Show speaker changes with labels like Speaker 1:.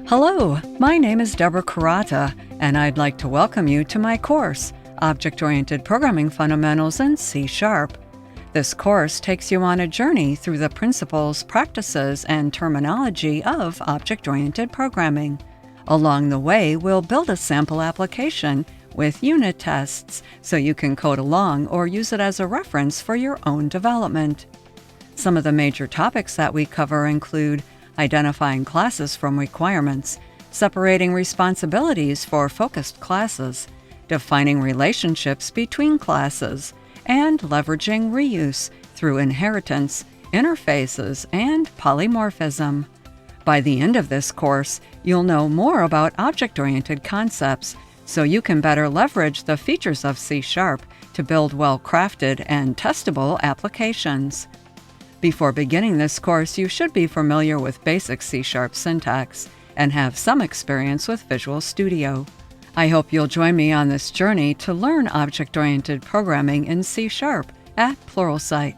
Speaker 1: Hello, my name is Deborah Kurata, and I'd like to welcome you to my course, Object-Oriented Programming Fundamentals in C#. This course takes you on a journey through the principles, practices, and terminology of object-oriented programming. Along the way, we'll build a sample application with unit tests so you can code along or use it as a reference for your own development. Some of the major topics that we cover include identifying classes from requirements, separating responsibilities for focused classes, defining relationships between classes, and leveraging reuse through inheritance, interfaces, and polymorphism. By the end of this course, you'll know more about object-oriented concepts so you can better leverage the features of C# to build well-crafted and testable applications. Before beginning this course, you should be familiar with basic C# syntax and have some experience with Visual Studio. I hope you'll join me on this journey to learn object-oriented programming in C# at Pluralsight.